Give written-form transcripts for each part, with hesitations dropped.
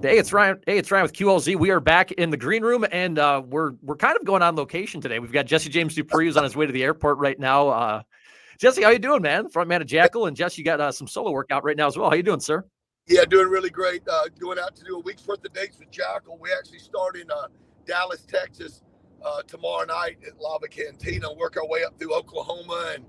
Hey, it's Ryan. Hey, it's Ryan with QLZ. We are back in the green room, and we're kind of going on location today. We've got Jesse James Dupree who's on his way to the airport right now. Jesse, how you doing, man? Front man of Jackal, and Jesse, you got some solo workout right now as well. How you doing, sir? Yeah, doing really great. Going out to do a week's worth of dates with Jackal. We actually start in Dallas, Texas tomorrow night at Lava Cantina. Work our way up through Oklahoma and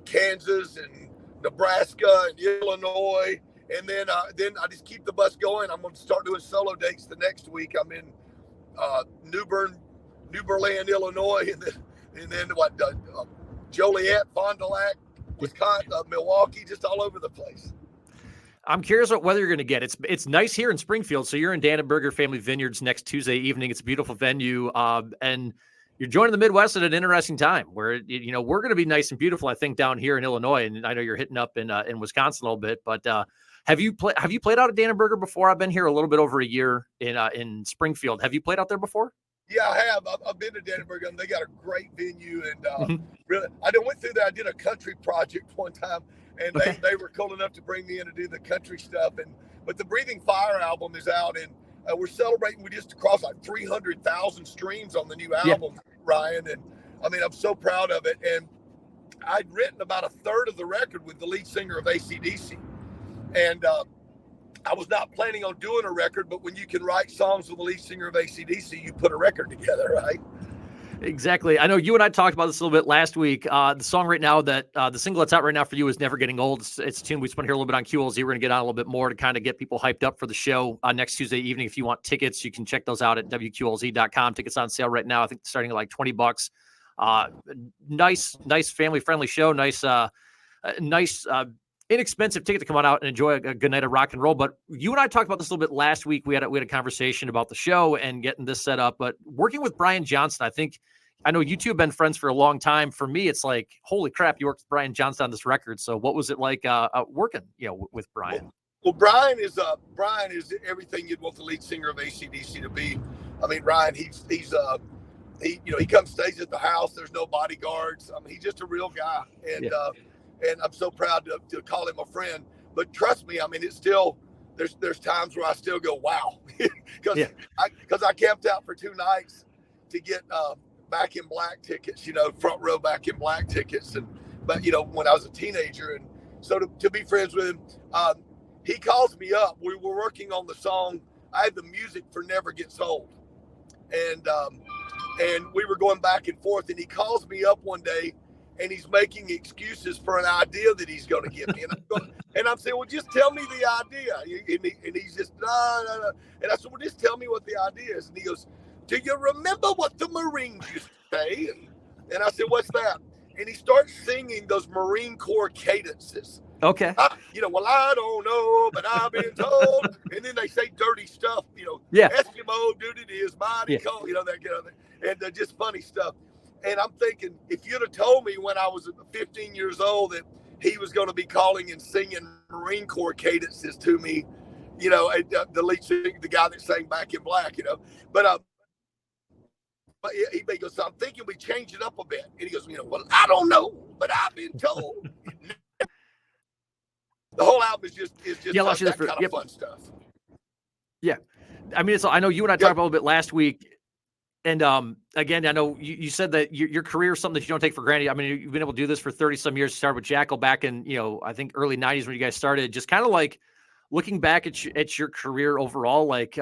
Kansas and Nebraska and Illinois, and then I just keep the bus going. I'm going to start doing solo dates the next week. I'm in New Berlin, Illinois, and then Joliet, Fond du Lac, Wisconsin, Milwaukee, just all over the place. I'm curious what weather you're going to get. It's nice here in Springfield. So you're in Danenberger Family Vineyards next Tuesday evening. It's a beautiful venue, and you're joining the Midwest at an interesting time where we're going to be nice and beautiful. I think down here in Illinois, and I know you're hitting up in Wisconsin a little bit. But have you played out at Danenberger before? I've been here a little bit over a year in Springfield. Have you played out there before? Yeah, I have. I've been to Danenberger, and they got a great venue. And really, I went through there. I did a country project one time. And they were cool enough to bring me in to do the country stuff. But the Breathing Fire album is out, and we're celebrating. We just crossed like 300,000 streams on the new album, Ryan. And I mean, I'm so proud of it. And I'd written about a third of the record with the lead singer of AC/DC. And I was not planning on doing a record, but when you can write songs with the lead singer of AC/DC, you put a record together, right? Exactly. I know you and I talked about this a little bit last week. The song right now the single that's out right now for you is Never Getting Old. It's a tune we spent here a little bit on QLZ. We're going to get on a little bit more to kind of get people hyped up for the show next Tuesday evening. If you want tickets, you can check those out at WQLZ.com. Tickets on sale right now. I think starting at like $20. Nice family friendly show. Nice, inexpensive ticket to come on out and enjoy a good night of rock and roll. But you and I talked about this a little bit last week. We had a conversation about the show and getting this set up, but working with Brian Johnston, I know you two have been friends for a long time. For me, it's like, holy crap, you worked with Brian Johnston on this record. So what was it like working, with Brian? Well, Brian is everything you'd want the lead singer of AC/DC to be. I mean, Brian, he comes, stays at the house. There's no bodyguards. I mean, he's just a real guy. And I'm so proud to call him a friend. But trust me, I mean, it's still, there's times where I still go, wow. Because I camped out for 2 nights to get back in black tickets, front row back in black tickets. But when I was a teenager. And so to be friends with him, he calls me up. We were working on the song. I had the music for Never Gets Old. And we were going back and forth. And he calls me up one day, and he's making excuses for an idea that he's going to give me. And I'm saying, well, just tell me the idea. And he's just, no. And I said, well, just tell me what the idea is. And he goes, do you remember what the Marines used to say? And I said, what's that? And he starts singing those Marine Corps cadences. Okay. Well, I don't know, but I've been told. And then they say dirty stuff, Eskimo, dude, it is mighty cold, that kind of thing. And just funny stuff. And I'm thinking, if you'd have told me when I was 15 years old that he was going to be calling and singing Marine Corps cadences to me, the lead singer, the guy that sang Back in Black, but he goes, so I'm thinking we change it up a bit. And he goes, well, I don't know, but I've been told. The whole album is just that kind of fun stuff. Yeah. I mean, I know you and I talked about a little bit last week. And again, I know you said that your career is something that you don't take for granted. I mean, you've been able to do this for 30 some years. Started with Jackal back in, I think early 90s when you guys started. Just kind of like looking back at your career overall, like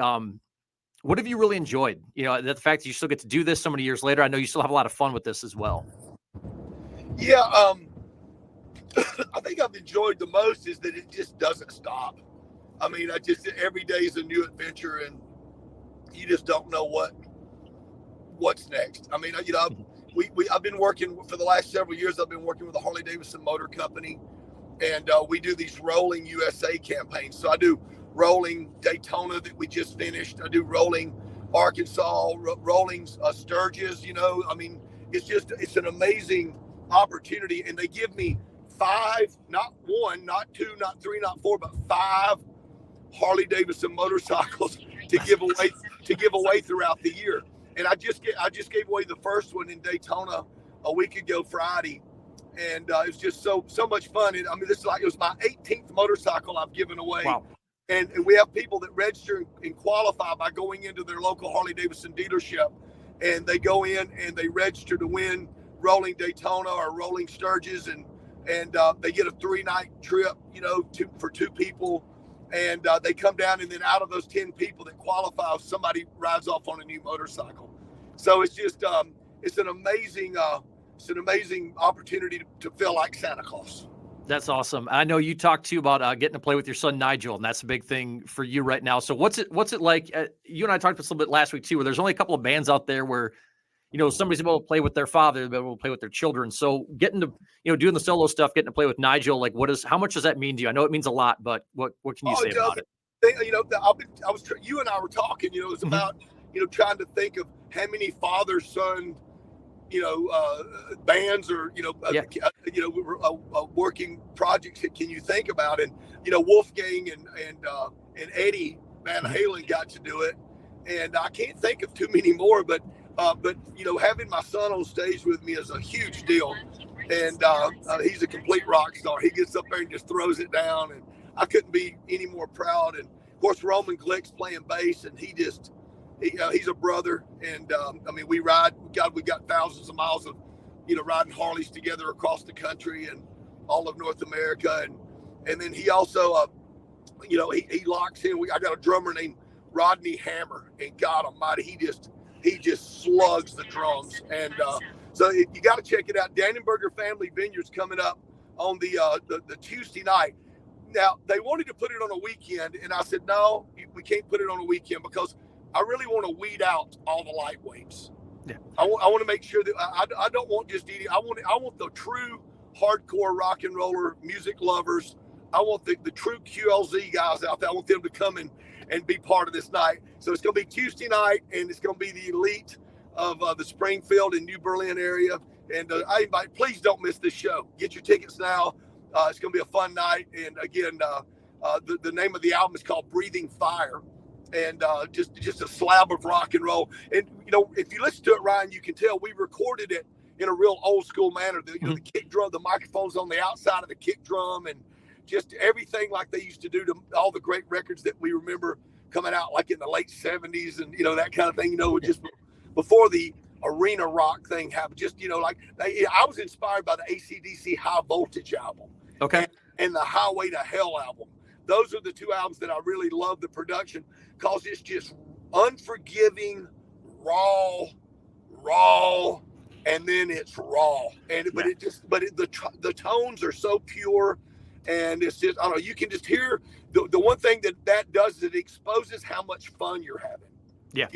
what have you really enjoyed? The fact that you still get to do this so many years later. I know you still have a lot of fun with this as well. Yeah, I think I've enjoyed the most is that it just doesn't stop. I mean, every day is a new adventure, and you just don't know what's next. I mean, I've been working for the last several years. I've been working with the Harley-Davidson Motor Company, and we do these rolling USA campaigns. So I do rolling Daytona that we just finished. I do rolling Arkansas, rolling Sturgis. I mean, it's an amazing opportunity, and they give me 5, not 1, not 2, not 3, not 4, but 5 Harley-Davidson motorcycles to give away throughout the year. And I just gave away the first one in Daytona a week ago Friday, and it was just so much fun. And I mean, it was my 18th motorcycle I've given away. Wow. And we have people that register and qualify by going into their local Harley-Davidson dealership, and they go in and they register to win rolling Daytona or rolling Sturgis, and they get a 3-night trip, for 2 people, and they come down, and then out of those 10 people that qualify, somebody rides off on a new motorcycle. So it's just it's an amazing opportunity to feel like Santa Claus. That's awesome. I know you talked too about getting to play with your son Nigel, and that's a big thing for you right now. So what's it like? You and I talked a little bit last week too, where there's only a couple of bands out there where, somebody's able to play with their father, they're able to play with their children. So getting to, doing the solo stuff, getting to play with Nigel, like how much does that mean to you? I know it means a lot, but what can you say about it? You and I were talking, it was about, trying to think of how many father-son, bands or, working projects that can you think about? And, Wolfgang and Eddie Van Halen got to do it. And I can't think of too many more, but having my son on stage with me is a huge deal. And he's a complete rock star. He gets up there and just throws it down, and I couldn't be any more proud. And of course, Roman Glick's playing bass, and he's a brother. And we ride. We got thousands of miles of riding Harleys together across the country and all of North America. And then he also he locks in. I got a drummer named Rodney Hammer, and God Almighty, he just slugs the drums. And so you got to check it out. Danenberger Family Vineyards coming up on the Tuesday night. Now, they wanted to put it on a weekend, and I said, no, we can't put it on a weekend because I really want to weed out all the lightweights. Yeah. I want to make sure that I don't want just eating. I want the true hardcore rock and roller music lovers. I want the true QLZ guys out there. I want them to come and be part of this night. So it's going to be Tuesday night, and it's going to be the elite of the Springfield and New Berlin area. And I invite, please don't miss this show. Get your tickets now. It's going to be a fun night. And again, the name of the album is called Breathing Fire, and just a slab of rock and roll. And if you listen to it, Ryan, you can tell we recorded it in a real old school manner. The kick drum, the microphone's on the outside of the kick drum, and just everything like they used to do to all the great records that we remember coming out like in the late 70s and that kind of thing. Just before the arena rock thing happened. Just I was inspired by the AC/DC High Voltage album. Okay. And the Highway to Hell album. Those are the 2 albums that I really love the production, because it's just unforgiving, raw, and then it's raw. And the tones are so pure, and it's just, I don't know, you can just hear the one thing that does is it exposes how much fun you're having. Yeah.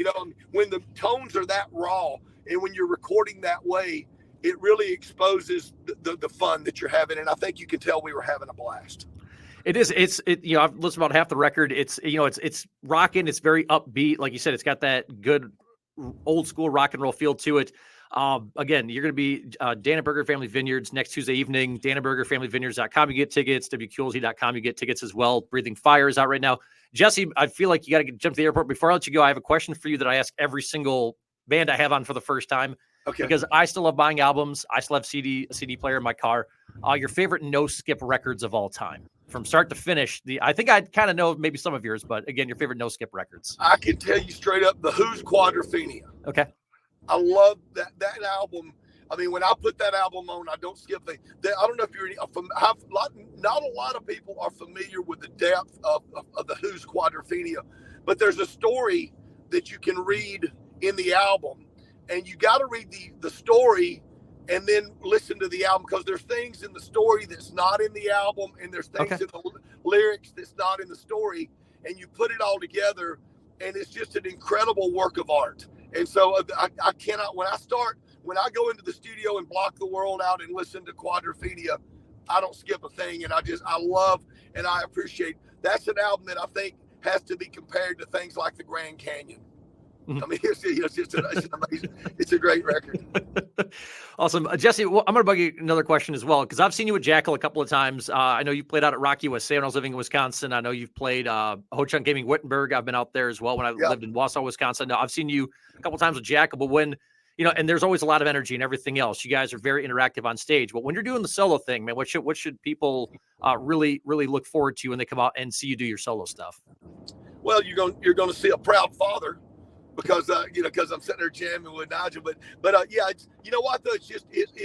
When the tones are that raw, and when you're recording that way, it really exposes the fun that you're having. And I think you can tell we were having a blast. It is. I've listened about half the record. It's rocking. It's very upbeat. Like you said, it's got that good old school rock and roll feel to it. Again, you're going to be Danenberger Family Vineyards next Tuesday evening, DanenbergerFamilyVineyards.com. You get tickets, WQLZ.com. You get tickets as well. Breathing Fire is out right now. Jesse, I feel like you got to jump to the airport. Before I let you go, I have a question for you that I ask every single band I have on for the first time. Okay. Because I still love buying albums. I still have a CD player in my car. Your favorite no-skip records of all time, from start to finish. I think I kind of know maybe some of yours, but again, your favorite no-skip records. I can tell you straight up, the Who's Quadrophenia. Okay. I love that album. I mean, when I put that album on, I don't skip things. I don't know if you're not a lot of people are familiar with the depth of the Who's Quadrophenia, but there's a story that you can read in the album, and you got to read the story and then listen to the album, because there's things in the story that's not in the album, and there's things in the lyrics that's not in the story, and you put it all together, and it's just an incredible work of art. And so I cannot, when I go into the studio and block the world out and listen to Quadrophenia, I don't skip a thing. And I love and I appreciate. That's an album that I think has to be compared to things like the Grand Canyon. I mean, it's amazing. It's a great record. Awesome. Jesse, well, I'm going to bug you another question as well, because I've seen you with Jackal a couple of times. I know you played out at Rock USA when I was living in Wisconsin. I know you've played Ho Chunk Gaming Wittenberg. I've been out there as well when I lived in Wausau, Wisconsin. Now, I've seen you a couple of times with Jackal, but when and there's always a lot of energy and everything else. You guys are very interactive on stage, but when you're doing the solo thing, man, what should people really look forward to when they come out and see you do your solo stuff? Well, you're going to see a proud father, because because I'm sitting there jamming with Nigel. But yeah, it's, you know what though, it's just it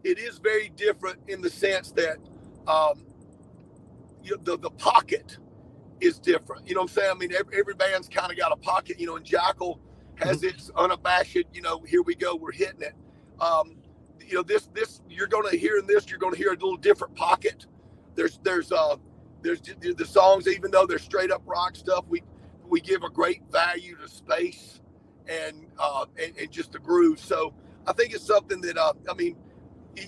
is very different in the sense that the pocket is different. You know what I'm saying? I mean, every band's kind of got a pocket, and Jackal has its unabashed, here we go, we're hitting it. This you're going to hear in this, you're going to hear a little different pocket. There's the songs, even though they're straight up rock stuff, we give a great value to space and just the groove. So I think it's something that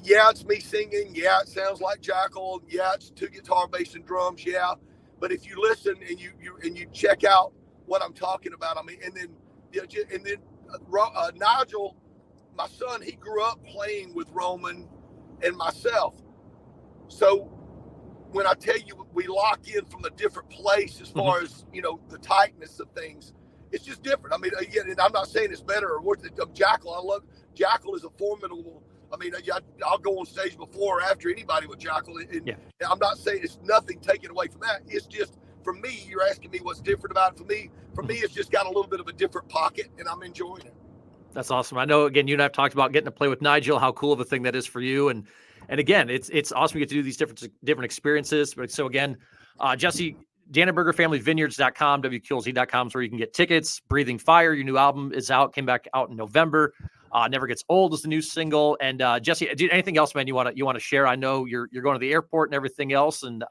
yeah, it's me singing. Yeah, it sounds like Jackal. Yeah, it's 2 guitar, bass, and drums. Yeah, but if you listen and you check out what I'm talking about, and then Nigel, my son, he grew up playing with Roman and myself. So when I tell you we lock in from a different place as far as the tightness of things, it's just different. I mean, again, and I'm not saying it's better or worse than Jackal. I love Jackal is a formidable. I mean, I'll go on stage before or after anybody with Jackal, and I'm not saying it's nothing taken away from that. It's just, for me, you're asking me what's different about it. For me, it's just got a little bit of a different pocket, and I'm enjoying it. That's awesome. I know, again, you and I have talked about getting to play with Nigel, how cool of a thing that is for you. And again, it's awesome to get to do these different experiences. But so again, Jesse, Danenberger Family Vineyards.com, WQLZ.com is where you can get tickets. Breathing Fire, your new album is out, came back out in November. Never Gets Old is the new single. And Jesse, anything else, man, you want to share? I know you're going to the airport and everything else. And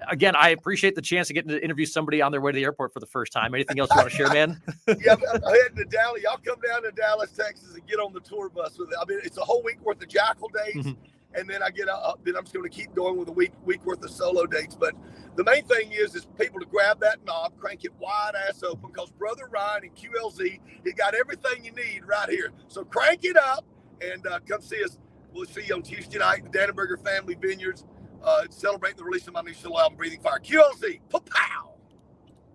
again, I appreciate the chance to get to interview somebody on their way to the airport for the first time. Anything else you want to share, man? Yeah, I'm heading to Dallas. Y'all come down to Dallas, Texas, and get on the tour bus with it. I mean, it's a whole week worth of Jackal dates, and then I get up. Then I'm just going to keep going with a week worth of solo dates. But the main thing is people to grab that knob, crank it wide ass open, because Brother Ryan and QLZ, he got everything you need right here. So crank it up and come see us. We'll see you on Tuesday night at the Danenberger Family Vineyards. Celebrate the release of my new solo album, Breathing Fire. QLZ, pow!